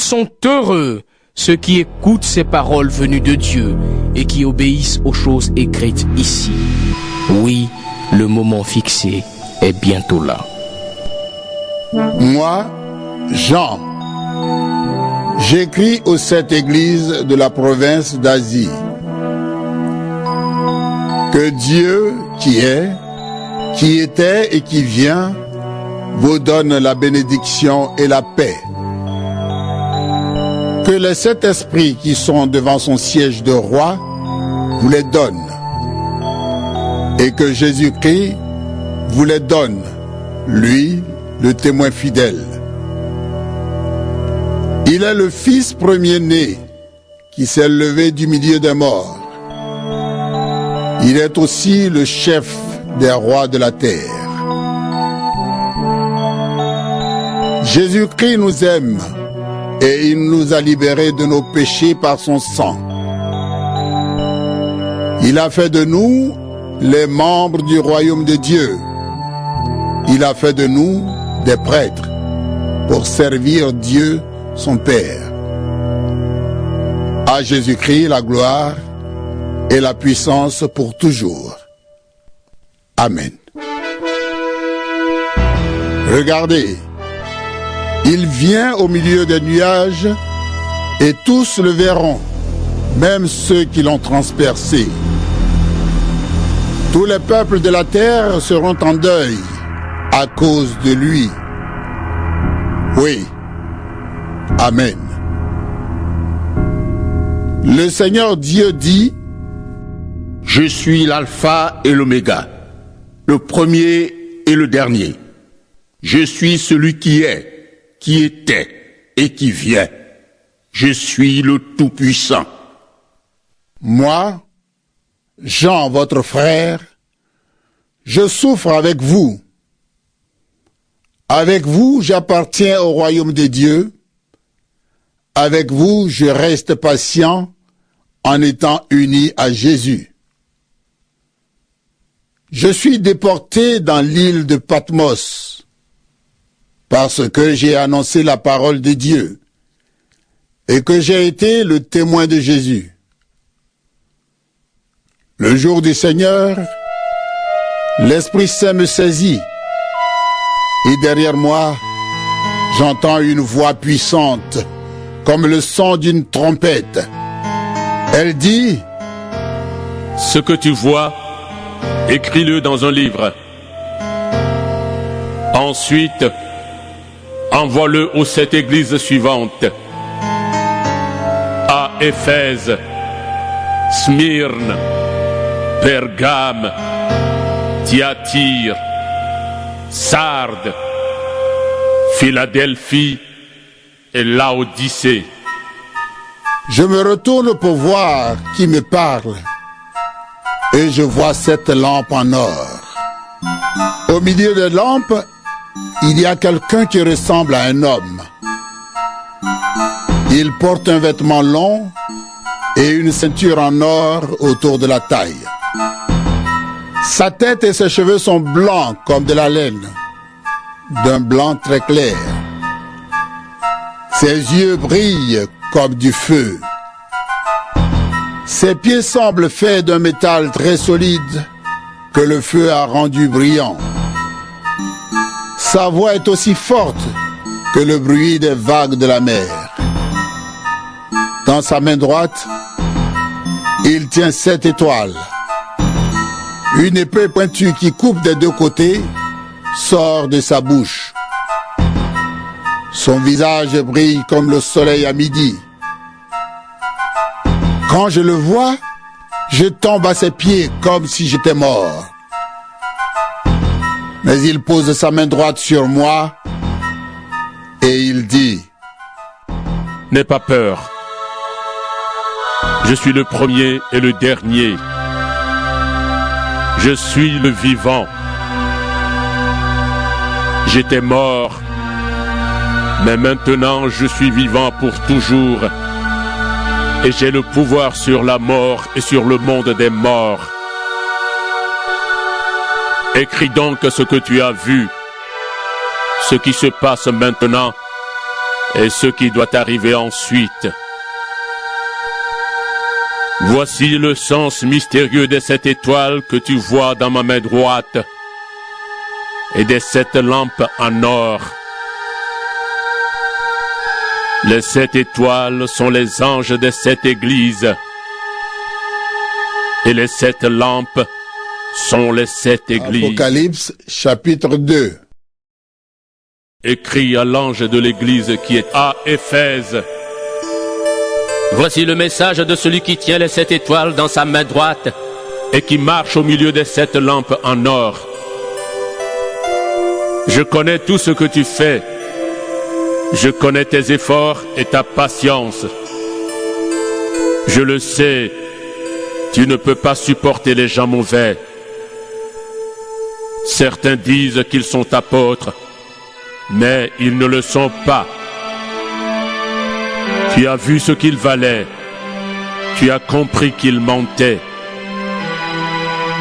sont heureux ceux qui écoutent ces paroles venues de Dieu et qui obéissent aux choses écrites ici. Oui, le moment fixé est bientôt là. Moi, Jean, j'écris aux 7 églises de la province d'Asie. Que Dieu qui est, qui était et qui vient vous donne la bénédiction et la paix. Que les 7 esprits qui sont devant son siège de roi vous les donnent. Et que Jésus-Christ vous les donne, lui, le témoin fidèle. Il est le fils premier-né qui s'est levé du milieu des morts. Il est aussi le chef des rois de la terre. Jésus-Christ nous aime et il nous a libérés de nos péchés par son sang. Il a fait de nous les membres du royaume de Dieu. Il a fait de nous des prêtres pour servir Dieu, son Père. À Jésus-Christ la gloire et la puissance pour toujours. Amen. Regardez, il vient au milieu des nuages et tous le verront, même ceux qui l'ont transpercé. Tous les peuples de la terre seront en deuil à cause de lui. Oui. Amen. Le Seigneur Dieu dit: Je suis l'alpha et l'oméga, le premier et le dernier. Je suis celui qui est, qui était et qui vient. Je suis le Tout-Puissant. Moi, Jean, votre frère, je souffre avec vous. Avec vous, j'appartiens au royaume de Dieu. Avec vous, je reste patient en étant uni à Jésus. Je suis déporté dans l'île de Patmos parce que j'ai annoncé la parole de Dieu et que j'ai été le témoin de Jésus. Le jour du Seigneur, l'Esprit Saint me saisit et derrière moi, j'entends une voix puissante comme le son d'une trompette. Elle dit: Ce que tu vois, écris-le dans un livre. Ensuite, envoie-le aux 7 églises suivantes. À Éphèse, Smyrne, Pergame, Thyatire, Sardes, Philadelphie et Laodicée. Je me retourne pour voir qui me parle et je vois 7 lampes en or. Au milieu des lampes, il y a quelqu'un qui ressemble à un homme. Il porte un vêtement long et une ceinture en or autour de la taille. Sa tête et ses cheveux sont blancs comme de la laine, d'un blanc très clair. Ses yeux brillent comme du feu. Ses pieds semblent faits d'un métal très solide que le feu a rendu brillant. Sa voix est aussi forte que le bruit des vagues de la mer. Dans sa main droite, il tient 7 étoiles. Une épée pointue qui coupe des 2 côtés sort de sa bouche. Son visage brille comme le soleil à midi. Quand je le vois, je tombe à ses pieds comme si j'étais mort. Mais il pose sa main droite sur moi et il dit: N'aie pas peur. Je suis le premier et le dernier. Je suis le vivant. J'étais mort, mais maintenant je suis vivant pour toujours. Et j'ai le pouvoir sur la mort et sur le monde des morts. Écris donc ce que tu as vu, ce qui se passe maintenant, et ce qui doit arriver ensuite. Voici le sens mystérieux de cette étoile que tu vois dans ma main droite et des 7 lampes en or. Les 7 étoiles sont les anges des 7 églises et les 7 lampes sont les 7 églises. Apocalypse chapitre 2. Écrit à l'ange de l'église qui est à Éphèse. Voici le message de celui qui tient les 7 étoiles dans sa main droite et qui marche au milieu des 7 lampes en or. Je connais tout ce que tu fais. Je connais tes efforts et ta patience. Je le sais, tu ne peux pas supporter les gens mauvais. Certains disent qu'ils sont apôtres, mais ils ne le sont pas. Tu as vu ce qu'il valait. Tu as compris qu'il mentait.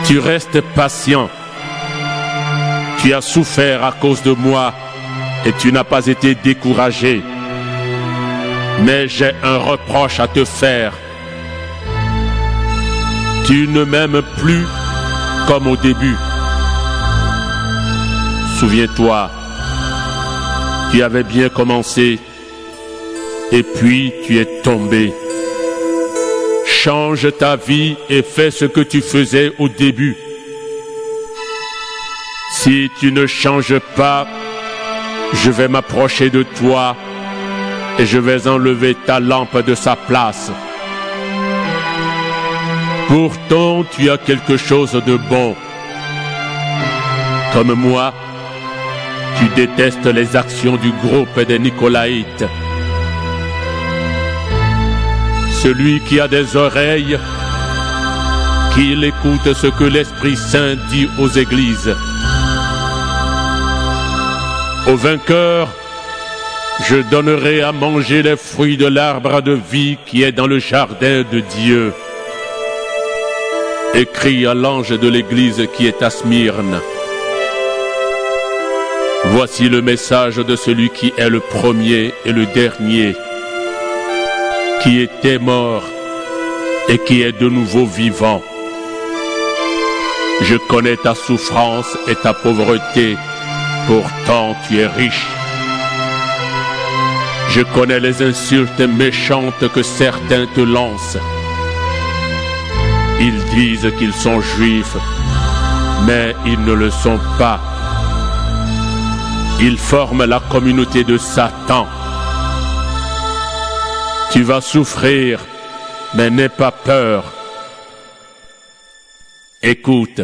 Tu restes patient. Tu as souffert à cause de moi et tu n'as pas été découragé. Mais j'ai un reproche à te faire. Tu ne m'aimes plus comme au début. Souviens-toi, tu avais bien commencé. Et puis tu es tombé. Change ta vie et fais ce que tu faisais au début. Si tu ne changes pas, je vais m'approcher de toi et je vais enlever ta lampe de sa place. Pourtant, tu as quelque chose de bon. Comme moi, tu détestes les actions du groupe des Nicolaïtes. Celui qui a des oreilles, qu'il écoute ce que l'Esprit Saint dit aux églises. Au vainqueur, je donnerai à manger les fruits de l'arbre de vie qui est dans le jardin de Dieu. Écrit à l'ange de l'église qui est à Smyrne. Voici le message de celui qui est le premier et le dernier, qui était mort et qui est de nouveau vivant. Je connais ta souffrance et ta pauvreté, pourtant tu es riche. Je connais les insultes méchantes que certains te lancent. Ils disent qu'ils sont juifs, mais ils ne le sont pas. Ils forment la communauté de Satan. Tu vas souffrir, mais n'aie pas peur. Écoute,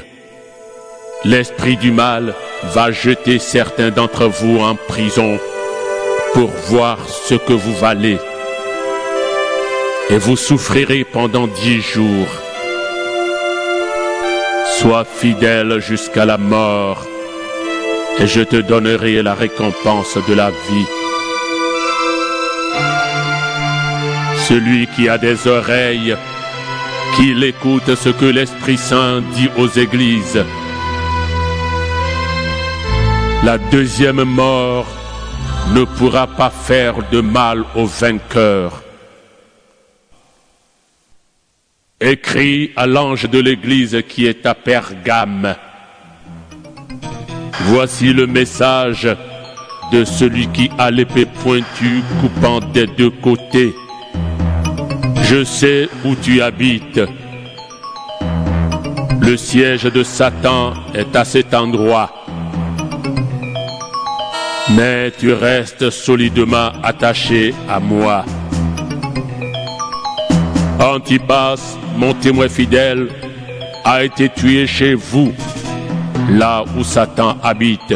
l'esprit du mal va jeter certains d'entre vous en prison pour voir ce que vous valez. Et vous souffrirez pendant 10 jours. Sois fidèle jusqu'à la mort, et je te donnerai la récompense de la vie. Celui qui a des oreilles, qu'il écoute ce que l'Esprit Saint dit aux églises. La deuxième mort ne pourra pas faire de mal au vainqueur. Écrit à l'ange de l'église qui est à Pergame. Voici le message de celui qui a l'épée pointue coupant des 2 côtés. Je sais où tu habites. Le siège de Satan est à cet endroit. Mais tu restes solidement attaché à moi. Antipas, mon témoin fidèle, a été tué chez vous, là où Satan habite.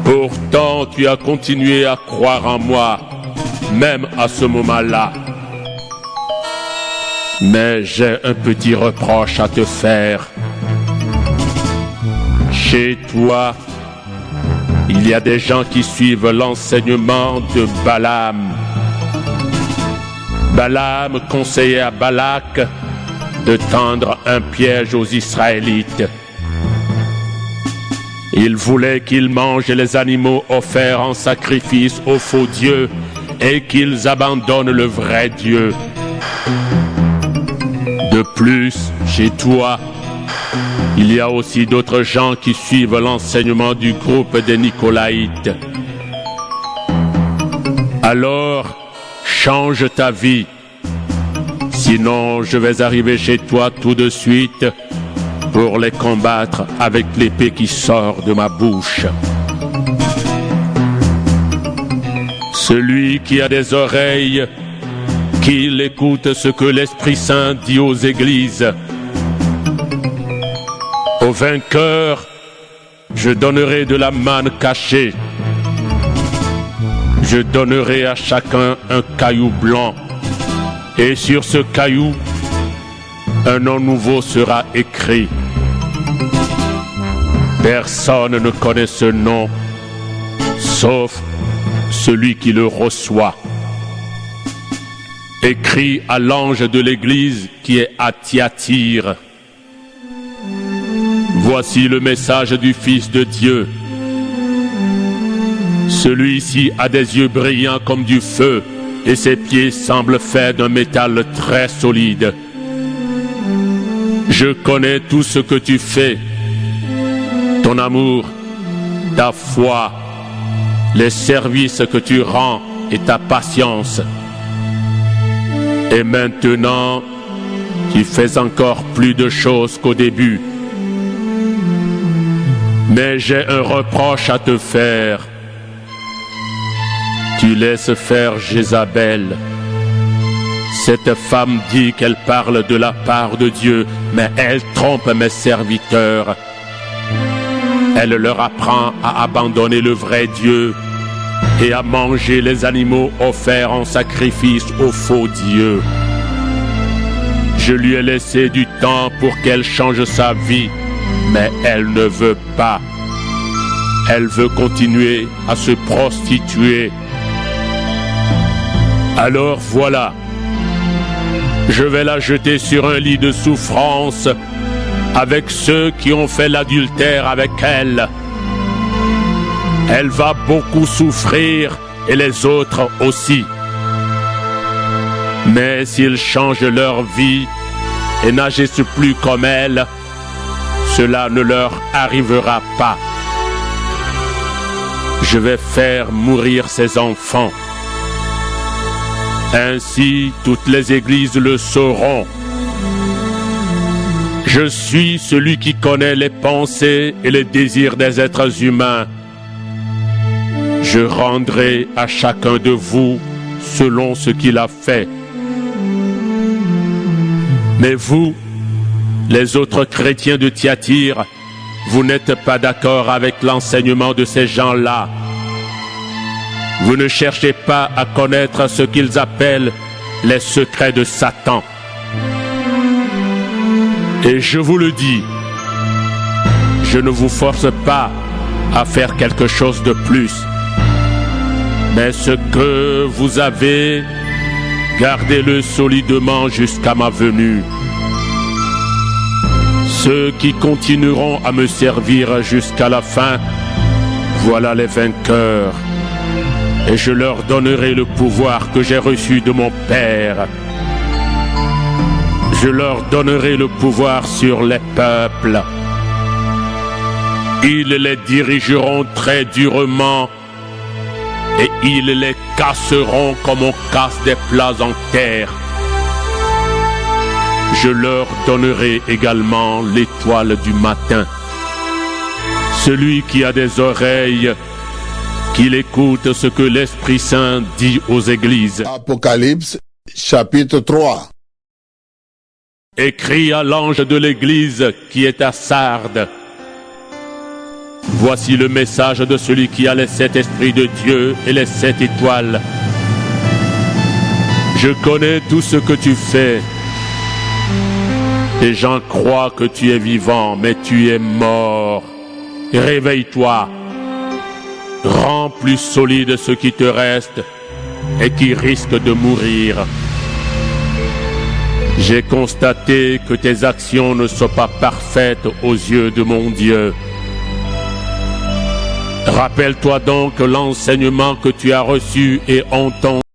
Pourtant, tu as continué à croire en moi, même à ce moment-là. Mais j'ai un petit reproche à te faire. Chez toi, il y a des gens qui suivent l'enseignement de Balaam. Balaam conseillait à Balak de tendre un piège aux Israélites. Il voulait qu'ils mangent les animaux offerts en sacrifice aux faux dieux et qu'ils abandonnent le vrai Dieu. De plus, chez toi, il y a aussi d'autres gens qui suivent l'enseignement du groupe des Nicolaïtes. Alors, change ta vie. Sinon, je vais arriver chez toi tout de suite pour les combattre avec l'épée qui sort de ma bouche. Celui qui a des oreilles, qu'il écoute ce que l'Esprit Saint dit aux églises. Au vainqueur, je donnerai de la manne cachée. Je donnerai à chacun un caillou blanc. Et sur ce caillou, un nom nouveau sera écrit. Personne ne connaît ce nom, sauf celui qui le reçoit. Écrit à l'ange de l'église qui est à Thyatire. Voici le message du Fils de Dieu. Celui-ci a des yeux brillants comme du feu, et ses pieds semblent faits d'un métal très solide. Je connais tout ce que tu fais, ton amour, ta foi, les services que tu rends et ta patience. Et maintenant, tu fais encore plus de choses qu'au début. Mais j'ai un reproche à te faire. Tu laisses faire Jézabel. Cette femme dit qu'elle parle de la part de Dieu, mais elle trompe mes serviteurs. Elle leur apprend à abandonner le vrai Dieu et à manger les animaux offerts en sacrifice aux faux dieux. Je lui ai laissé du temps pour qu'elle change sa vie, mais elle ne veut pas. Elle veut continuer à se prostituer. Alors voilà, je vais la jeter sur un lit de souffrance avec ceux qui ont fait l'adultère avec elle. Elle va beaucoup souffrir et les autres aussi. Mais s'ils changent leur vie et n'agissent plus comme elle, cela ne leur arrivera pas. Je vais faire mourir ses enfants. Ainsi, toutes les églises le sauront. Je suis celui qui connaît les pensées et les désirs des êtres humains. Je rendrai à chacun de vous selon ce qu'il a fait. Mais vous, les autres chrétiens de Thyatire, vous n'êtes pas d'accord avec l'enseignement de ces gens-là. Vous ne cherchez pas à connaître ce qu'ils appellent les secrets de Satan. Et je vous le dis, je ne vous force pas à faire quelque chose de plus. Mais ce que vous avez, gardez-le solidement jusqu'à ma venue. Ceux qui continueront à me servir jusqu'à la fin, voilà les vainqueurs. Et je leur donnerai le pouvoir que j'ai reçu de mon Père. Je leur donnerai le pouvoir sur les peuples. Ils les dirigeront très durement et ils les casseront comme on casse des plats en terre. Je leur donnerai également l'étoile du matin. Celui qui a des oreilles, qu'il écoute ce que l'Esprit Saint dit aux églises. Apocalypse, chapitre 3. Écris à l'ange de l'église qui est à Sardes. Voici le message de celui qui a les 7 esprits de Dieu et les 7 étoiles. Je connais tout ce que tu fais. Les gens croient que tu es vivant, mais tu es mort. Réveille-toi. Rends plus solide ce qui te reste et qui risque de mourir. J'ai constaté que tes actions ne sont pas parfaites aux yeux de mon Dieu. Rappelle-toi donc l'enseignement que tu as reçu et entendu.